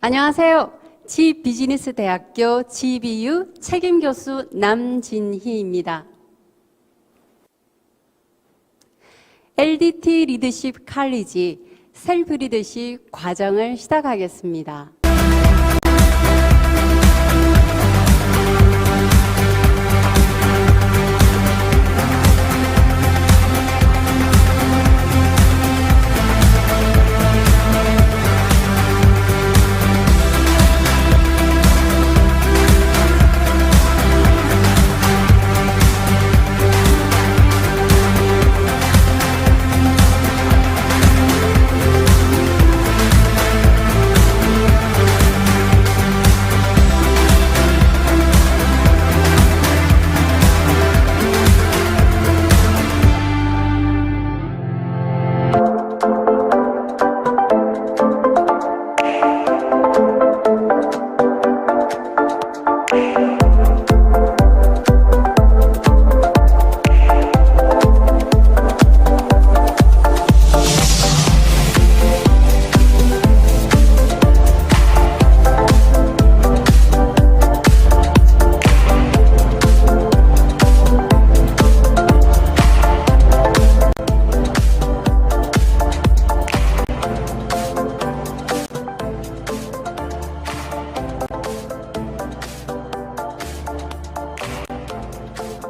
안녕하세요. 지비즈니스대학교 GBU 책임교수 남진희입니다. LDT 리더십 칼리지 셀프 리더십 과정을 시작하겠습니다.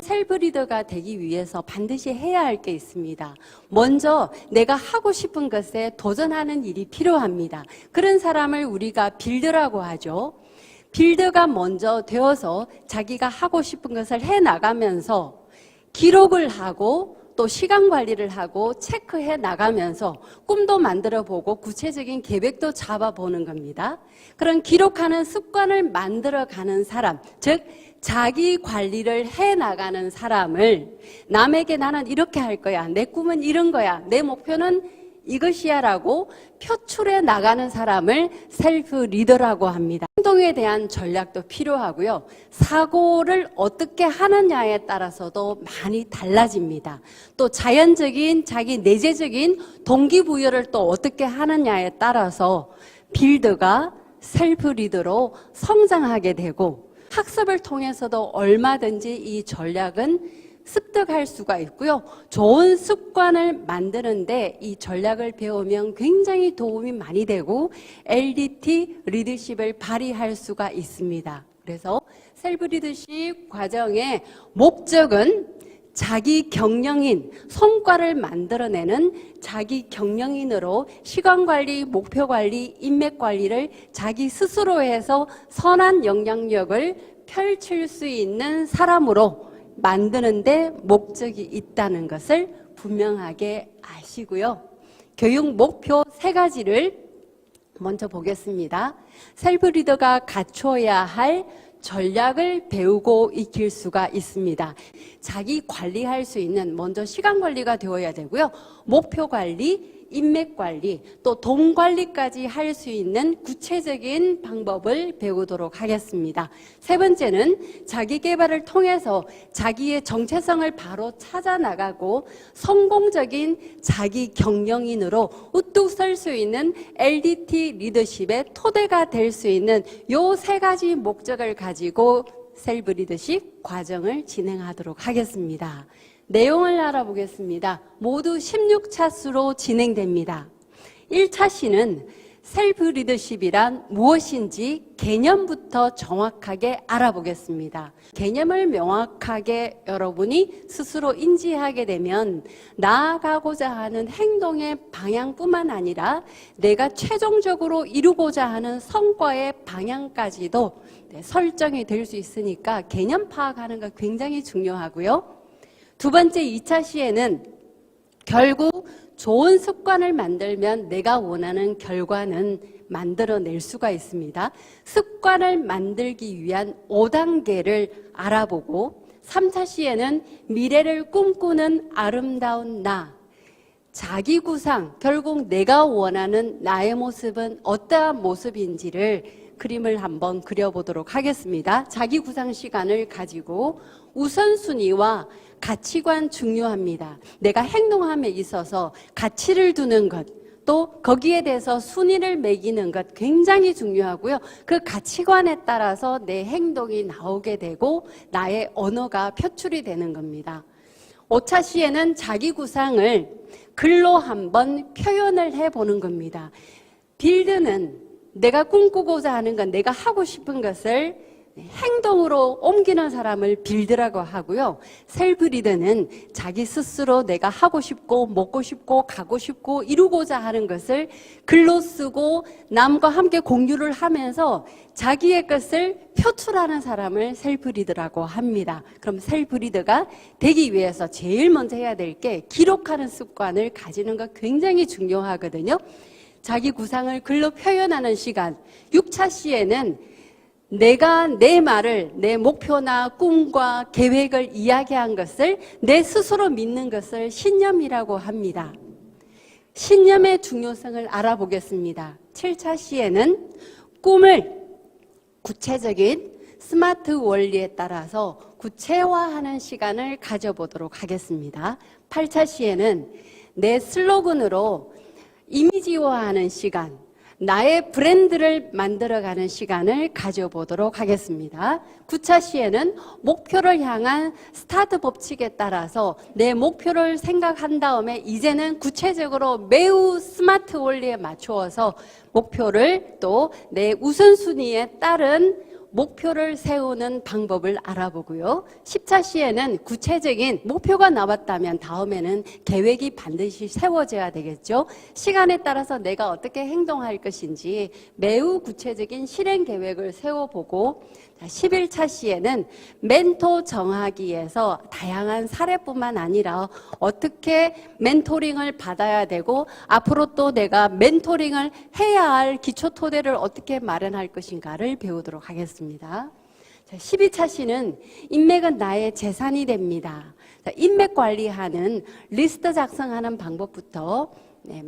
셀프 리더가 되기 위해서 반드시 해야 할 게 있습니다. 먼저 내가 하고 싶은 것에 도전하는 일이 필요합니다. 그런 사람을 우리가 빌더라고 하죠. 빌더가 먼저 되어서 자기가 하고 싶은 것을 해나가면서 기록을 하고 또 시간 관리를 하고 체크해 나가면서 꿈도 만들어보고 구체적인 계획도 잡아보는 겁니다. 그런 기록하는 습관을 만들어가는 사람, 즉 자기 관리를 해나가는 사람을 남에게 나는 이렇게 할 거야, 내 꿈은 이런 거야, 내 목표는 이것이야 라고 표출해 나가는 사람을 셀프 리더라고 합니다. 행동에 대한 전략도 필요하고요. 사고를 어떻게 하느냐에 따라서도 많이 달라집니다. 또 자연적인 자기 내재적인 동기부여를 또 어떻게 하느냐에 따라서 빌더가 셀프 리더로 성장하게 되고 학습을 통해서도 얼마든지 이 전략은 습득할 수가 있고요. 좋은 습관을 만드는데 이 전략을 배우면 굉장히 도움이 많이 되고 LDT 리더십을 발휘할 수가 있습니다. 그래서 셀프 리더십 과정의 목적은 자기 경영인, 성과를 만들어내는 자기 경영인으로 시간 관리, 목표 관리, 인맥 관리를 자기 스스로 해서 선한 영향력을 펼칠 수 있는 사람으로 만드는데 목적이 있다는 것을 분명하게 아시고요. 교육 목표 3가지를 먼저 보겠습니다. 셀프 리더가 갖춰야 할 전략을 배우고 익힐 수가 있습니다. 자기 관리할 수 있는 먼저 시간 관리가 되어야 되고요. 목표 관리, 인맥 관리, 또 돈 관리까지 할 수 있는 구체적인 방법을 배우도록 하겠습니다. 3번째는 자기 개발을 통해서 자기의 정체성을 바로 찾아 나가고 성공적인 자기 경영인으로 우뚝 설 수 있는 LDT 리더십의 토대가 될 수 있는 요 3가지 목적을 가지고 셀프 리더십 과정을 진행하도록 하겠습니다. 내용을 알아보겠습니다. 모두 16차수로 진행됩니다. 1차 시는 셀프 리더십이란 무엇인지 개념부터 정확하게 알아보겠습니다. 개념을 명확하게 여러분이 스스로 인지하게 되면 나아가고자 하는 행동의 방향뿐만 아니라 내가 최종적으로 이루고자 하는 성과의 방향까지도 설정이 될 수 있으니까 개념 파악하는 거 굉장히 중요하고요. 2번째 2차 시에는 결국 좋은 습관을 만들면 내가 원하는 결과는 만들어낼 수가 있습니다. 습관을 만들기 위한 5단계를 알아보고 3차 시에는 미래를 꿈꾸는 아름다운 나, 자기 구상, 결국 내가 원하는 나의 모습은 어떠한 모습인지를 그림을 한번 그려보도록 하겠습니다. 자기 구상 시간을 가지고 우선순위와 가치관 중요합니다. 내가 행동함에 있어서 가치를 두는 것, 또 거기에 대해서 순위를 매기는 것 굉장히 중요하고요. 그 가치관에 따라서 내 행동이 나오게 되고 나의 언어가 표출이 되는 겁니다. 5차 시에는 자기 구상을 글로 한번 표현을 해보는 겁니다. 빌드는 내가 꿈꾸고자 하는 건, 내가 하고 싶은 것을 행동으로 옮기는 사람을 빌드라고 하고요. 셀프 리더는 자기 스스로 내가 하고 싶고 먹고 싶고 가고 싶고 이루고자 하는 것을 글로 쓰고 남과 함께 공유를 하면서 자기의 것을 표출하는 사람을 셀프 리더라고 합니다. 그럼 셀프 리더가 되기 위해서 제일 먼저 해야 될 게 기록하는 습관을 가지는 거 굉장히 중요하거든요. 자기 구상을 글로 표현하는 시간. 6차 시에는 내가 내 말을, 내 목표나 꿈과 계획을 이야기한 것을 내 스스로 믿는 것을 신념이라고 합니다. 신념의 중요성을 알아보겠습니다. 7차 시에는 꿈을 구체적인 스마트 원리에 따라서 구체화하는 시간을 가져보도록 하겠습니다. 8차 시에는 내 슬로건으로 이미지화하는 시간, 나의 브랜드를 만들어가는 시간을 가져보도록 하겠습니다. 9차 시에는 목표를 향한 스타트 법칙에 따라서 내 목표를 생각한 다음에 이제는 구체적으로 매우 스마트 원리에 맞추어서 목표를 또 내 우선순위에 따른 목표를 세우는 방법을 알아보고요. 10차 시에는 구체적인 목표가 나왔다면 다음에는 계획이 반드시 세워져야 되겠죠. 시간에 따라서 내가 어떻게 행동할 것인지 매우 구체적인 실행 계획을 세워보고, 11차 시에는 멘토 정하기에서 다양한 사례뿐만 아니라 어떻게 멘토링을 받아야 되고 앞으로 또 내가 멘토링을 해야 할 기초 토대를 어떻게 마련할 것인가를 배우도록 하겠습니다. 12차 시는 인맥은 나의 재산이 됩니다. 인맥 관리하는 리스트 작성하는 방법부터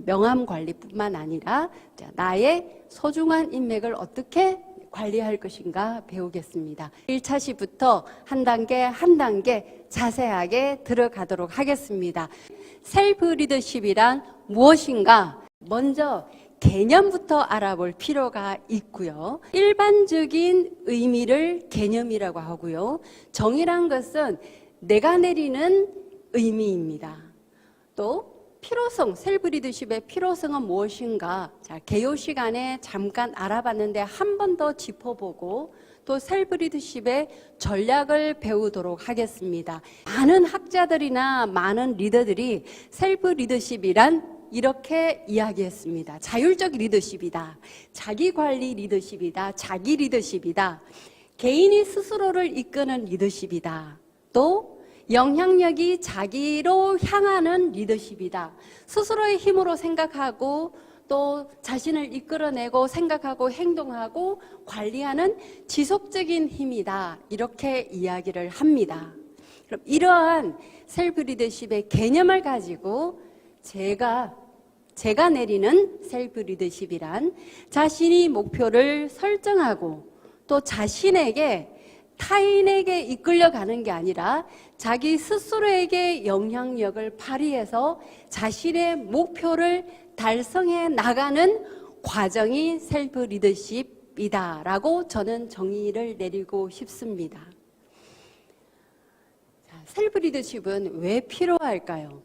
명함 관리뿐만 아니라 나의 소중한 인맥을 어떻게 관리할 것인가 배우겠습니다. 1차 시부터 한 단계 한 단계 자세하게 들어가도록 하겠습니다. 셀프 리더십이란 무엇인가? 먼저 개념부터 알아볼 필요가 있고요. 일반적인 의미를 개념이라고 하고요. 정의란 것은 내가 내리는 의미입니다. 또 필요성, 셀프 리더십의 필요성은 무엇인가? 자, 개요 시간에 잠깐 알아봤는데 한 번 더 짚어보고 또 셀프 리더십의 전략을 배우도록 하겠습니다. 많은 학자들이나 많은 리더들이 셀프 리더십이란 이렇게 이야기했습니다. 자율적 리더십이다. 자기관리 리더십이다. 자기 리더십이다. 개인이 스스로를 이끄는 리더십이다. 또 영향력이 자기로 향하는 리더십이다. 스스로의 힘으로 생각하고 또 자신을 이끌어내고 생각하고 행동하고 관리하는 지속적인 힘이다. 이렇게 이야기를 합니다. 그럼 이러한 셀프 리더십의 개념을 가지고 제가 내리는 셀프 리더십이란 자신이 목표를 설정하고 또 자신에게 타인에게 이끌려가는 게 아니라 자기 스스로에게 영향력을 발휘해서 자신의 목표를 달성해 나가는 과정이 셀프 리더십이다라고 저는 정의를 내리고 싶습니다. 셀프 리더십은 왜 필요할까요?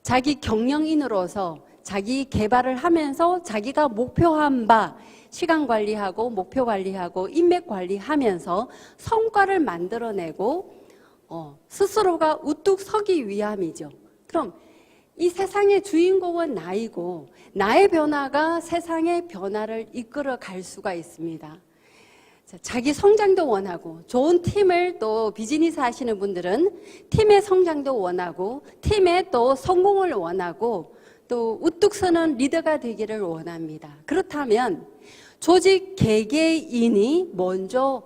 자기 경영인으로서 자기 개발을 하면서 자기가 목표한 바 시간 관리하고 목표 관리하고 인맥 관리하면서 성과를 만들어내고 스스로가 우뚝 서기 위함이죠. 그럼 이 세상의 주인공은 나이고 나의 변화가 세상의 변화를 이끌어 갈 수가 있습니다. 자기 성장도 원하고 좋은 팀을 또 비즈니스 하시는 분들은 팀의 성장도 원하고 팀의 또 성공을 원하고 또 우뚝 서는 리더가 되기를 원합니다. 그렇다면 조직 개개인이 먼저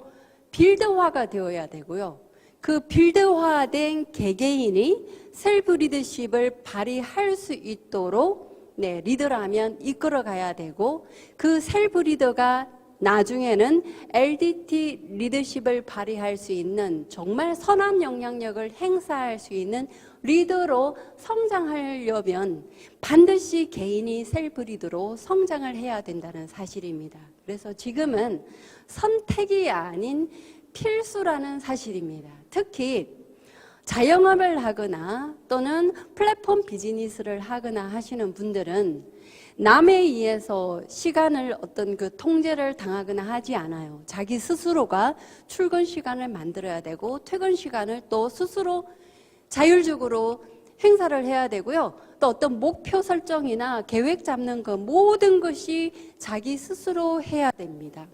빌드화가 되어야 되고요. 그 빌드화된 개개인이 셀프 리더십을 발휘할 수 있도록 리더라면 이끌어가야 되고 그 셀프 리더가 나중에는 LDT 리더십을 발휘할 수 있는 정말 선한 영향력을 행사할 수 있는 리더로 성장하려면 반드시 개인이 셀프 리더로 성장을 해야 된다는 사실입니다. 그래서 지금은 선택이 아닌 필수라는 사실입니다. 특히 자영업을 하거나 또는 플랫폼 비즈니스를 하거나 하시는 분들은 남에 의해서 시간을 어떤 그 통제를 당하거나 하지 않아요. 자기 스스로가 출근 시간을 만들어야 되고 퇴근 시간을 또 스스로 자율적으로 행사를 해야 되고요. 또 어떤 목표 설정이나 계획 잡는 것 모든 것이 자기 스스로 해야 됩니다.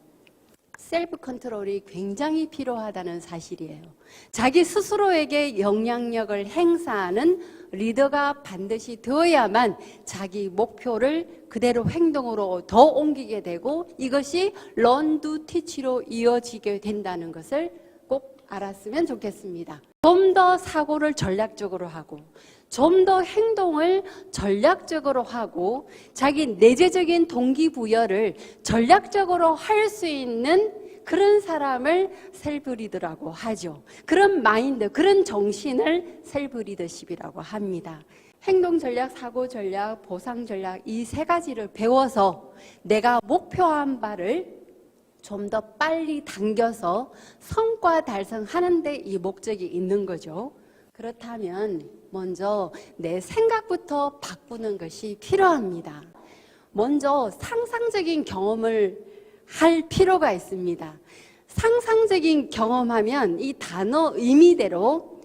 셀프 컨트롤이 굉장히 필요하다는 사실이에요. 자기 스스로에게 영향력을 행사하는 리더가 반드시 되어야만 자기 목표를 그대로 행동으로 더 옮기게 되고 이것이 learn to teach로 이어지게 된다는 것을 꼭 알았으면 좋겠습니다. 좀 더 사고를 전략적으로 하고 좀 더 행동을 전략적으로 하고 자기 내재적인 동기부여를 전략적으로 할 수 있는 그런 사람을 셀프 리더라고 하죠. 그런 마인드, 그런 정신을 셀프 리더십이라고 합니다. 행동 전략, 사고 전략, 보상 전략 이 세 가지를 배워서 내가 목표한 바를 좀 더 빨리 당겨서 성과 달성하는 데 이 목적이 있는 거죠. 그렇다면 먼저 내 생각부터 바꾸는 것이 필요합니다. 먼저 상상적인 경험을 할 필요가 있습니다. 상상적인 경험하면 이 단어 의미대로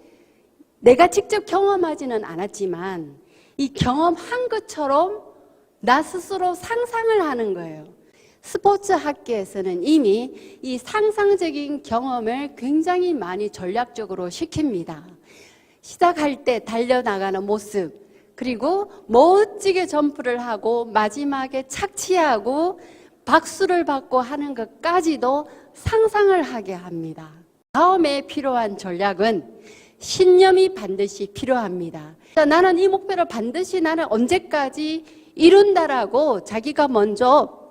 내가 직접 경험하지는 않았지만 이 경험한 것처럼 나 스스로 상상을 하는 거예요. 스포츠 학계에서는 이미 이 상상적인 경험을 굉장히 많이 전략적으로 시킵니다. 시작할 때 달려나가는 모습, 그리고 멋지게 점프를 하고 마지막에 착지하고 박수를 받고 하는 것까지도 상상을 하게 합니다. 다음에 필요한 전략은 신념이 반드시 필요합니다. 나는 이 목표를 반드시 나는 언제까지 이룬다라고 자기가 먼저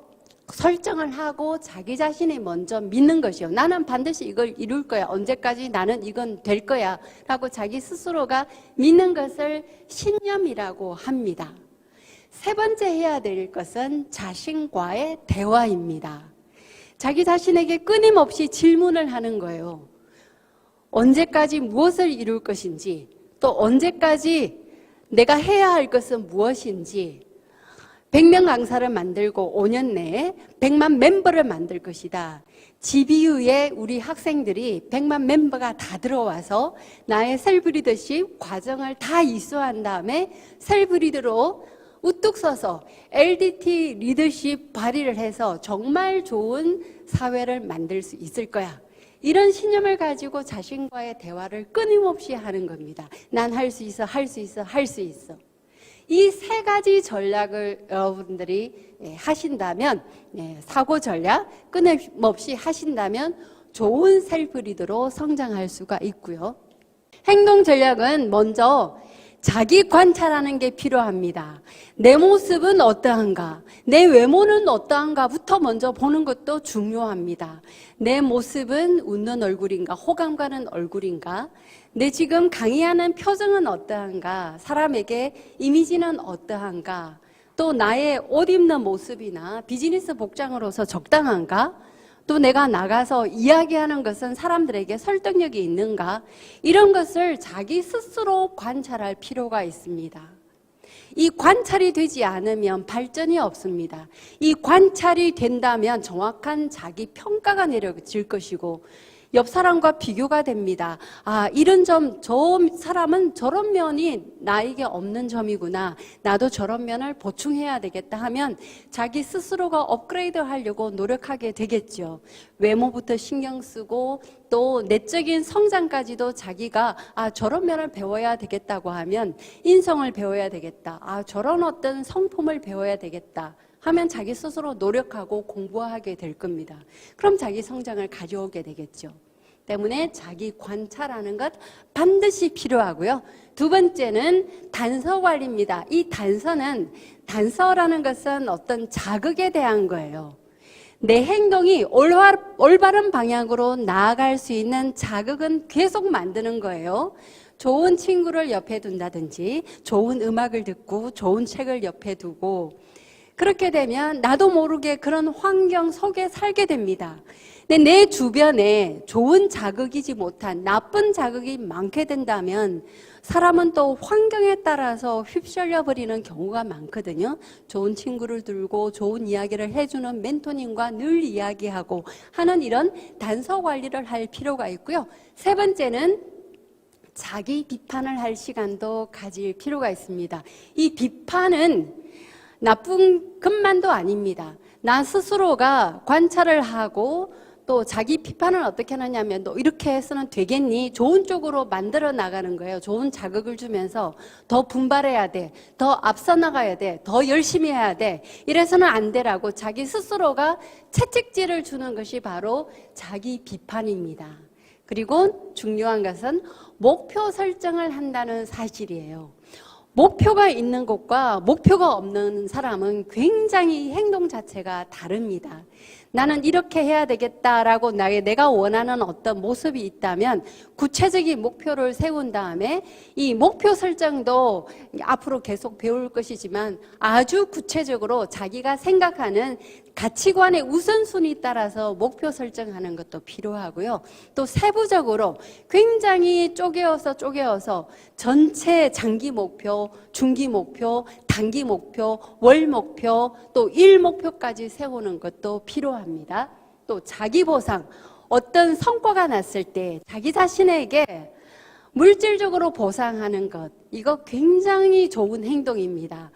설정을 하고 자기 자신이 먼저 믿는 것이요. 나는 반드시 이걸 이룰 거야. 언제까지 나는 이건 될 거야. 라고 자기 스스로가 믿는 것을 신념이라고 합니다. 세 번째 해야 될 것은 자신과의 대화입니다. 자기 자신에게 끊임없이 질문을 하는 거예요. 언제까지 무엇을 이룰 것인지, 또 언제까지 내가 해야 할 것은 무엇인지, 100명 강사를 만들고 5년 내에 100만 멤버를 만들 것이다. GBU에 우리 학생들이 100만 멤버가 다 들어와서 나의 셀프 리더십 과정을 다 이수한 다음에 셀프 리더로 우뚝 서서 LDT 리더십 발휘를 해서 정말 좋은 사회를 만들 수 있을 거야. 이런 신념을 가지고 자신과의 대화를 끊임없이 하는 겁니다. 난 할 수 있어, 할 수 있어, 할 수 있어. 이 세 가지 전략을 여러분들이 하신다면, 사고 전략 끊임없이 하신다면 좋은 셀프 리더로 성장할 수가 있고요. 행동 전략은 먼저 자기 관찰하는 게 필요합니다. 내 모습은 어떠한가, 내 외모는 어떠한가부터 먼저 보는 것도 중요합니다. 내 모습은 웃는 얼굴인가, 호감 가는 얼굴인가, 내 지금 강의하는 표정은 어떠한가, 사람에게 이미지는 어떠한가, 또 나의 옷 입는 모습이나 비즈니스 복장으로서 적당한가, 또 내가 나가서 이야기하는 것은 사람들에게 설득력이 있는가, 이런 것을 자기 스스로 관찰할 필요가 있습니다. 이 관찰이 되지 않으면 발전이 없습니다. 이 관찰이 된다면 정확한 자기 평가가 내려질 것이고 옆 사람과 비교가 됩니다. 아, 이런 점, 저 사람은 저런 면이 나에게 없는 점이구나. 나도 저런 면을 보충해야 되겠다 하면 자기 스스로가 업그레이드 하려고 노력하게 되겠죠. 외모부터 신경 쓰고 또 내적인 성장까지도 자기가 저런 면을 배워야 되겠다고 하면 인성을 배워야 되겠다. 저런 어떤 성품을 배워야 되겠다. 하면 자기 스스로 노력하고 공부하게 될 겁니다. 그럼 자기 성장을 가져오게 되겠죠. 때문에 자기 관찰하는 것 반드시 필요하고요. 두 번째는 단서 관리입니다. 이 단서라는 것은 어떤 자극에 대한 거예요. 내 행동이 올바른 방향으로 나아갈 수 있는 자극은 계속 만드는 거예요. 좋은 친구를 옆에 둔다든지 좋은 음악을 듣고 좋은 책을 옆에 두고 그렇게 되면 나도 모르게 그런 환경 속에 살게 됩니다. 근데 내 주변에 좋은 자극이지 못한 나쁜 자극이 많게 된다면 사람은 또 환경에 따라서 휩쓸려 버리는 경우가 많거든요. 좋은 친구를 들고 좋은 이야기를 해주는 멘토님과 늘 이야기하고 하는 이런 단서 관리를 할 필요가 있고요. 세 번째는 자기 비판을 할 시간도 가질 필요가 있습니다. 이 비판은 나쁜 것만도 아닙니다. 나 스스로가 관찰을 하고 또 자기 비판을 어떻게 하느냐면 너 이렇게 해서는 되겠니? 좋은 쪽으로 만들어 나가는 거예요. 좋은 자극을 주면서 더 분발해야 돼. 더 앞서 나가야 돼. 더 열심히 해야 돼. 이래서는 안 되라고 자기 스스로가 채찍질을 주는 것이 바로 자기 비판입니다. 그리고 중요한 것은 목표 설정을 한다는 사실이에요. 목표가 있는 것과 목표가 없는 사람은 굉장히 행동 자체가 다릅니다. 나는 이렇게 해야 되겠다라고 내가 원하는 어떤 모습이 있다면 구체적인 목표를 세운 다음에 이 목표 설정도 앞으로 계속 배울 것이지만 아주 구체적으로 자기가 생각하는 가치관의 우선순위 따라서 목표 설정하는 것도 필요하고요. 또 세부적으로 굉장히 쪼개어서 전체 장기 목표, 중기 목표, 단기 목표, 월 목표, 또 일 목표까지 세우는 것도 필요합니다. 또 자기 보상, 어떤 성과가 났을 때 자기 자신에게 물질적으로 보상하는 것, 이거 굉장히 좋은 행동입니다.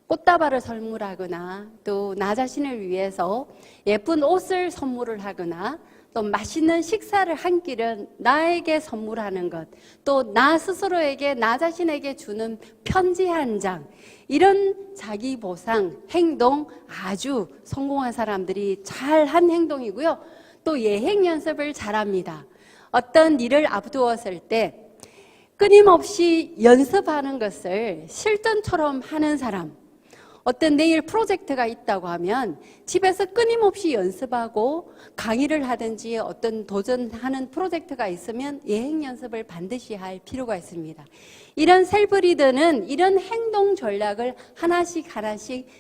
꽃다발을 선물하거나 또 나 자신을 위해서 예쁜 옷을 선물을 하거나 또 맛있는 식사를 한 끼를 나에게 선물하는 것, 또 나 스스로에게 나 자신에게 주는 편지 한 장, 이런 자기 보상 행동 아주 성공한 사람들이 잘한 행동이고요. 또 예행 연습을 잘합니다. 어떤 일을 앞두었을 때 끊임없이 연습하는 것을 실전처럼 하는 사람, 어떤 내일 프로젝트가 있다고 하면 집에서 끊임없이 연습하고 강의를 하든지 어떤 도전하는 프로젝트가 있으면 예행 연습을 반드시 할 필요가 있습니다. 이런 셀프 리더는 이런 행동 전략을 하나씩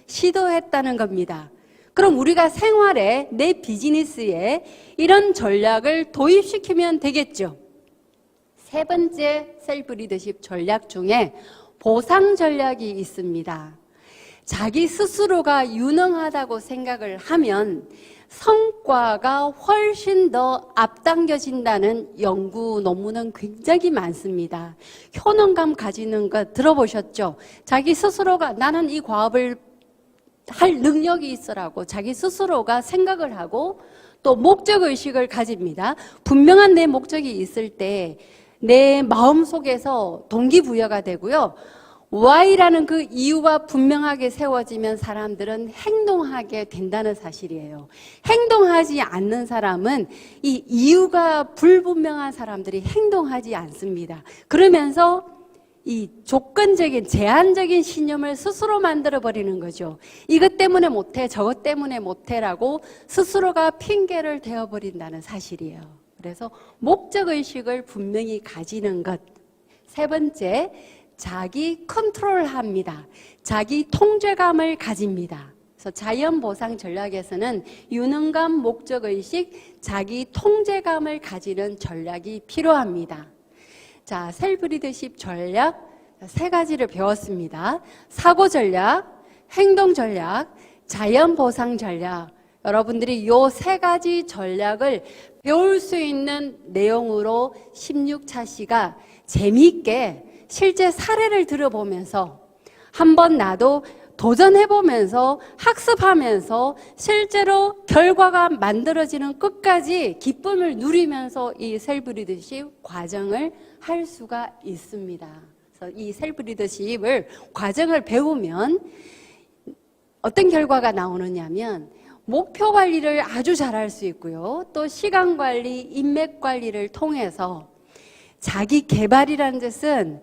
시도했다는 겁니다. 그럼 우리가 생활에 내 비즈니스에 이런 전략을 도입시키면 되겠죠. 세 번째 셀프 리더십 전략 중에 보상 전략이 있습니다. 자기 스스로가 유능하다고 생각을 하면 성과가 훨씬 더 앞당겨진다는 연구 논문은 굉장히 많습니다. 효능감 가지는 거 들어보셨죠? 자기 스스로가 나는 이 과업을 할 능력이 있어라고 자기 스스로가 생각을 하고 또 목적의식을 가집니다. 분명한 내 목적이 있을 때 내 마음속에서 동기부여가 되고요. Why라는 그 이유가 분명하게 세워지면 사람들은 행동하게 된다는 사실이에요. 행동하지 않는 사람은 이 이유가 불분명한 사람들이 행동하지 않습니다. 그러면서 이 조건적인 제한적인 신념을 스스로 만들어버리는 거죠. 이것 때문에 못해, 저것 때문에 못해라고 스스로가 핑계를 대어버린다는 사실이에요. 그래서 목적의식을 분명히 가지는 것. 세 번째, 자기 컨트롤합니다. 자기 통제감을 가집니다. 그래서 자연보상 전략에서는 유능감, 목적의식, 자기 통제감을 가지는 전략이 필요합니다. 자, 셀프 리더십 전략 세 가지를 배웠습니다. 사고 전략, 행동 전략, 자연보상 전략. 여러분들이 이 세 가지 전략을 배울 수 있는 내용으로 16차 시가 재미있게 실제 사례를 들어보면서 한번 나도 도전해보면서 학습하면서 실제로 결과가 만들어지는 끝까지 기쁨을 누리면서 이 셀프 리더십 과정을 할 수가 있습니다. 그래서 이 셀프 리더십을 과정을 배우면 어떤 결과가 나오느냐면 목표 관리를 아주 잘할 수 있고요. 또 시간 관리, 인맥 관리를 통해서 자기 개발이라는 뜻은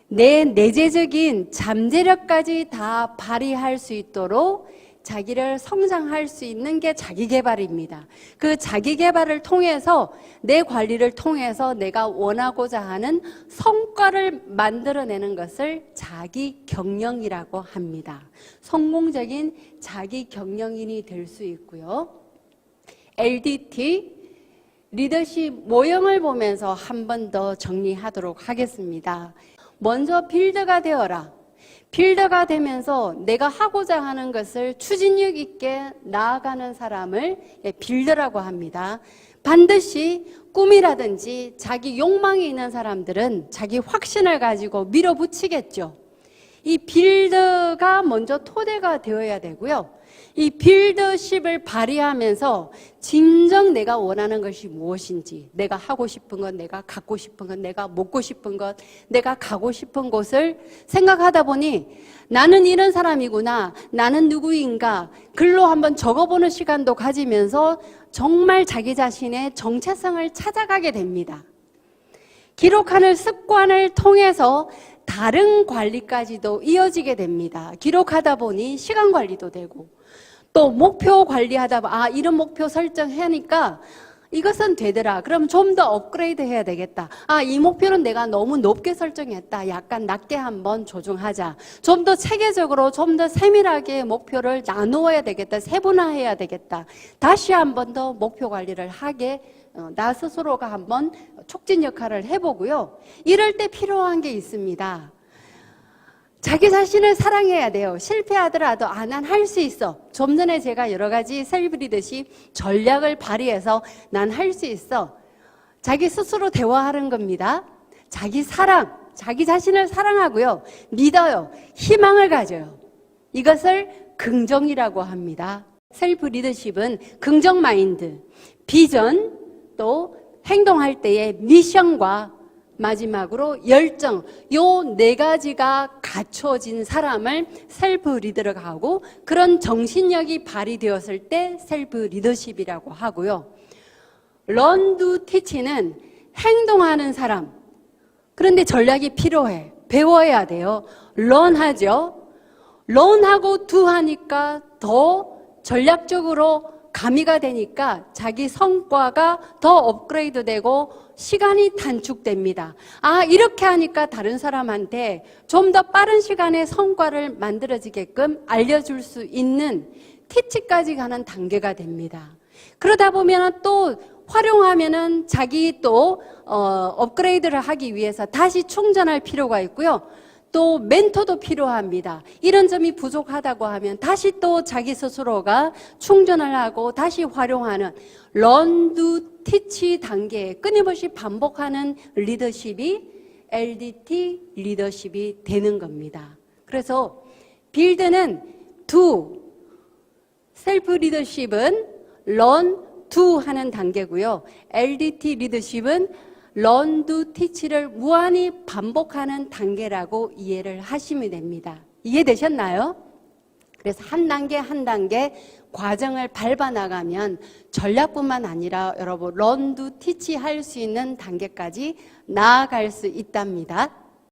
내 내재적인 잠재력까지 다 발휘할 수 있도록 자기를 성장할 수 있는 게 자기 개발입니다. 그 자기 개발을 통해서 내 관리를 통해서 내가 원하고자 하는 성과를 만들어내는 것을 자기 경영이라고 합니다. 성공적인 자기 경영인이 될 수 있고요. LDT 리더십 모형을 보면서 한 번 더 정리하도록 하겠습니다. 먼저 빌더가 되어라. 빌더가 되면서 내가 하고자 하는 것을 추진력 있게 나아가는 사람을 빌더라고 합니다. 반드시 꿈이라든지 자기 욕망이 있는 사람들은 자기 확신을 가지고 밀어붙이겠죠. 이 빌더가 먼저 토대가 되어야 되고요. 이 빌더십을 발휘하면서 진정 내가 원하는 것이 무엇인지, 내가 하고 싶은 것, 내가 갖고 싶은 것, 내가 먹고 싶은 것, 내가 가고 싶은 곳을 생각하다 보니 나는 이런 사람이구나, 나는 누구인가 글로 한번 적어보는 시간도 가지면서 정말 자기 자신의 정체성을 찾아가게 됩니다. 기록하는 습관을 통해서 다른 관리까지도 이어지게 됩니다. 기록하다 보니 시간 관리도 되고 또 목표 관리하다 보니 이런 목표 설정하니까 이것은 되더라. 그럼 좀 더 업그레이드 해야 되겠다. 이 목표는 내가 너무 높게 설정했다. 약간 낮게 한번 조정하자. 좀 더 체계적으로 좀 더 세밀하게 목표를 나누어야 되겠다. 세분화해야 되겠다. 다시 한번 더 목표 관리를 하게 나 스스로가 한번 촉진 역할을 해보고요. 이럴 때 필요한 게 있습니다. 자기 자신을 사랑해야 돼요. 실패하더라도 난 할 수 있어. 좀 전에 제가 여러 가지 셀프 리더십 전략을 발휘해서 난 할 수 있어. 자기 스스로 대화하는 겁니다. 자기 사랑, 자기 자신을 사랑하고요. 믿어요. 희망을 가져요. 이것을 긍정이라고 합니다. 셀프 리더십은 긍정 마인드, 비전, 또 행동할 때의 미션과 마지막으로 열정, 요 네 가지가 갖춰진 사람을 셀프 리더라고 하고, 그런 정신력이 발휘되었을 때 셀프 리더십이라고 하고요. Learn to teach는 행동하는 사람. 그런데 전략이 필요해. 배워야 돼요. Learn 하죠. Learn하고 do 하니까 더 전략적으로 가미가 되니까 자기 성과가 더 업그레이드 되고 시간이 단축됩니다. 이렇게 하니까 다른 사람한테 좀 더 빠른 시간에 성과를 만들어지게끔 알려줄 수 있는 티치까지 가는 단계가 됩니다. 그러다 보면 또 활용하면은 자기 또 업그레이드를 하기 위해서 다시 충전할 필요가 있고요. 또 멘토도 필요합니다. 이런 점이 부족하다고 하면 다시 또 자기 스스로가 충전을 하고 다시 활용하는 Learn to Teach 단계에 끊임없이 반복하는 리더십이 LDT 리더십이 되는 겁니다. 그래서 빌드는 do, 셀프 리더십은 Learn to 하는 단계고요. LDT 리더십은 Learn to Teach를 무한히 반복하는 단계라고 이해를 하시면 됩니다. 이해되셨나요? 그래서 한 단계 한 단계 과정을 밟아 나가면 전략뿐만 아니라 여러분 Learn to Teach 할 수 있는 단계까지 나아갈 수 있답니다.